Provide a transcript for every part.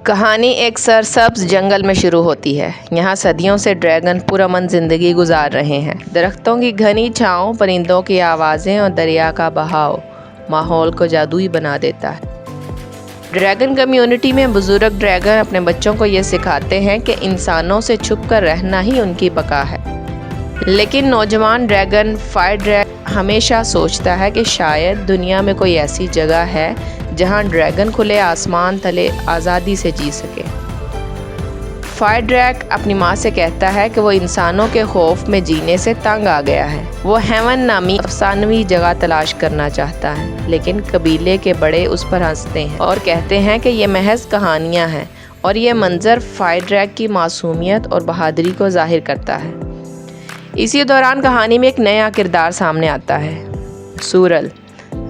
कहानी एक सरसब्ज जंगल में शुरू होती है। यहाँ सदियों से ड्रैगन पुरअमन जिंदगी गुजार रहे हैं। दरख्तों की घनी छाँव, परिंदों की आवाज़ें और दरिया का बहाव माहौल को जादुई बना देता है। ड्रैगन कम्युनिटी में बुजुर्ग ड्रैगन अपने बच्चों को ये सिखाते हैं कि इंसानों से छुपकर रहना ही उनकी बका है। लेकिन नौजवान ड्रैगन फायर ड्रैगन हमेशा सोचता है कि शायद दुनिया में कोई ऐसी जगह है जहां ड्रैगन खुले आसमान तले आज़ादी से जी सके। फायर ड्रैग अपनी माँ से कहता है कि वो इंसानों के खौफ में जीने से तंग आ गया है। वो हेवन नामी अफसानवी जगह तलाश करना चाहता है, लेकिन कबीले के बड़े उस पर हंसते हैं और कहते हैं कि ये महज कहानियाँ हैं। और ये मंजर फायर ड्रैग की मासूमियत और बहादुरी को जाहिर करता है। इसी दौरान कहानी में एक नया किरदार सामने आता है, सूरल।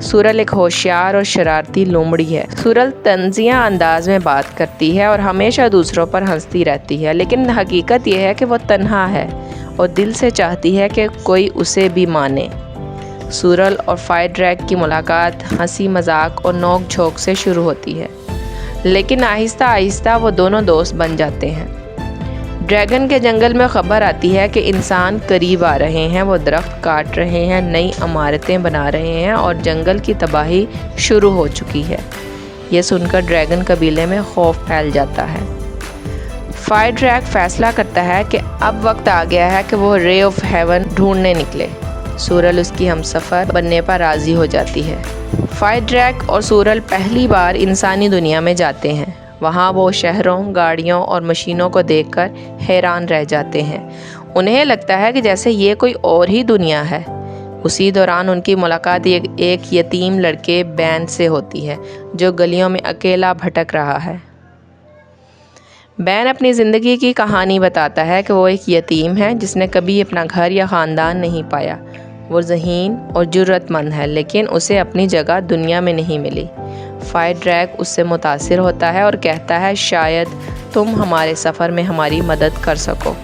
सूरल एक होशियार और शरारती लोमड़ी है। सूरल तंजिया अंदाज में बात करती है और हमेशा दूसरों पर हंसती रहती है, लेकिन हकीकत यह है कि वो तन्हा है और दिल से चाहती है कि कोई उसे भी माने। सूरल और फायर ड्रैग की मुलाकात हंसी मजाक और नोक झोंक से शुरू होती है, लेकिन आहिस्ता आहिस्ता वो दोनों दोस्त बन जाते हैं। ड्रैगन के जंगल में खबर आती है कि इंसान करीब आ रहे हैं। वो दरख्त काट रहे हैं, नई इमारतें बना रहे हैं और जंगल की तबाही शुरू हो चुकी है। ये सुनकर ड्रैगन कबीले में खौफ फैल जाता है। फायर ड्रैग फैसला करता है कि अब वक्त आ गया है कि वो रे ऑफ हेवन ढूंढने निकले। सूरल उसकी हमसफ़र बनने पर राज़ी हो जाती है। फायर ड्रैग और सूरल पहली बार इंसानी दुनिया में जाते हैं। वहाँ वो शहरों, गाड़ियों और मशीनों को देखकर हैरान रह जाते हैं। उन्हें लगता है कि जैसे ये कोई और ही दुनिया है। उसी दौरान उनकी मुलाकात एक यतीम लड़के बैन से होती है, जो गलियों में अकेला भटक रहा है। बैन अपनी ज़िंदगी की कहानी बताता है कि वो एक यतीम है जिसने कभी अपना घर या ख़ानदान नहीं पाया। वो ज़हीन और जुर्रतमंद है, लेकिन उसे अपनी जगह दुनिया में नहीं मिली। फायर ड्रैग उससे मुतासिर होता है और कहता है, शायद तुम हमारे सफ़र में हमारी मदद कर सको।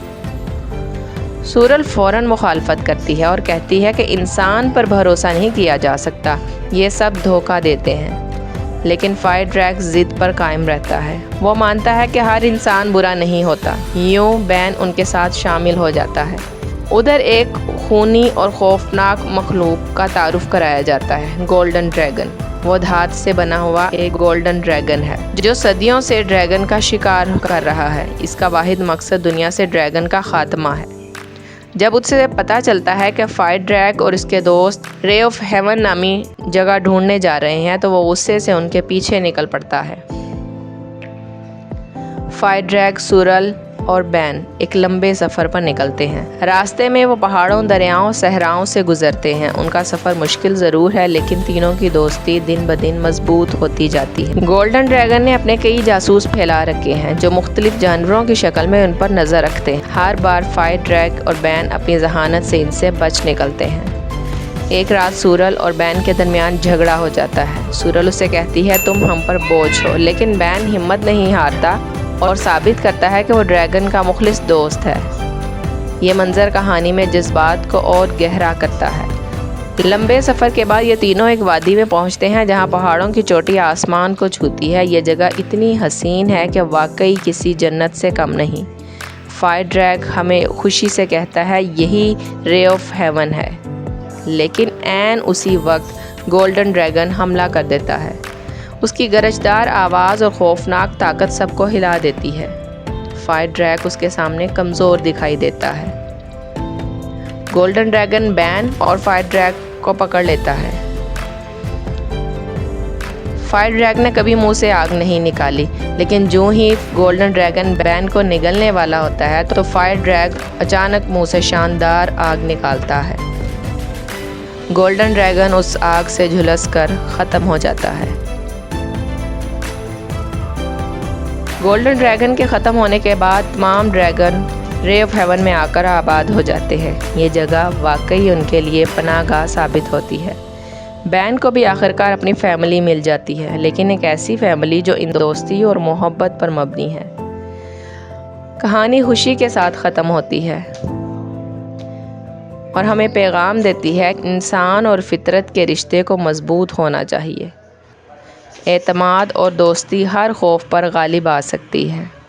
सूरल फ़ौरन मुखालफत करती है और कहती है कि इंसान पर भरोसा नहीं किया जा सकता, ये सब धोखा देते हैं। लेकिन फायर ड्रैग ज़िद पर कायम रहता है। वो मानता है कि हर इंसान बुरा नहीं होता। यूँ बैन उनके साथ शामिल हो जाता है। उधर एक खूनी और खौफनाक मखलूक का तारुफ कराया जाता है, गोल्डन ड्रैगन। वो धात से बना हुआ एक गोल्डन ड्रैगन है जो सदियों से ड्रैगन का शिकार कर रहा है। इसका वाहिद मकसद दुनिया से ड्रैगन का खात्मा है। जब उससे पता चलता है कि फायर ड्रैग और उसके दोस्त रे ऑफ हेवन नामी जगह ढूंढने जा रहे हैं, तो वो गुस्से से उनके पीछे निकल पड़ता है। फायर ड्रैग, सूरल और बैन एक लंबे सफ़र पर निकलते हैं। रास्ते में वो पहाड़ों, दरियाओं, सहराओं से गुजरते हैं। उनका सफ़र मुश्किल ज़रूर है, लेकिन तीनों की दोस्ती दिन ब दिन मजबूत होती जाती है। गोल्डन ड्रैगन ने अपने कई जासूस फैला रखे हैं जो मुख्तलिफ जानवरों की शक्ल में उन पर नज़र रखते हैं। हर बार फायर ड्रैग और बैन अपनी जहानत से इनसे बच निकलते हैं। एक रात सूरल और बैन के दरमियान झगड़ा हो जाता है। सूरल उससे कहती है, तुम हम पर बोझ हो, लेकिन बैन हिम्मत नहीं हारता और साबित करता है कि वो ड्रैगन का मुखलिस दोस्त है। ये मंजर कहानी में जज्बात को और गहरा करता है। लंबे सफ़र के बाद ये तीनों एक वादी में पहुंचते हैं जहां पहाड़ों की चोटी आसमान को छूती है। ये जगह इतनी हसीन है कि वाकई किसी जन्नत से कम नहीं। फायर ड्रैग हमें खुशी से कहता है, यही रे ऑफ हेवन है। लेकिन ऐन उसी वक्त गोल्डन ड्रैगन हमला कर देता है। उसकी गरजदार आवाज़ और खौफनाक ताकत सबको हिला देती है। फायर ड्रैग उसके सामने कमज़ोर दिखाई देता है। गोल्डन ड्रैगन बैन और फायर ड्रैग को पकड़ लेता है। फायर ड्रैग ने कभी मुंह से आग नहीं निकाली, लेकिन जो ही गोल्डन ड्रैगन बैन को निगलने वाला होता है तो फायर ड्रैग अचानक मुंह से शानदार आग निकालता है। गोल्डन ड्रैगन उस आग से झुलस कर ख़त्म हो जाता है। गोल्डन ड्रैगन के ख़त्म होने के बाद तमाम ड्रैगन रे ऑफ हेवन में आकर आबाद हो जाते हैं। ये जगह वाकई उनके लिए पनाहगाह साबित होती है। बैन को भी आखिरकार अपनी फैमिली मिल जाती है, लेकिन एक ऐसी फैमिली जो इन दोस्ती और मोहब्बत पर मबनी है। कहानी खुशी के साथ ख़त्म होती है और हमें पैगाम देती है कि इंसान और फितरत के रिश्ते को मजबूत होना चाहिए। एतमाद और दोस्ती हर खौफ पर गालिब आ सकती है।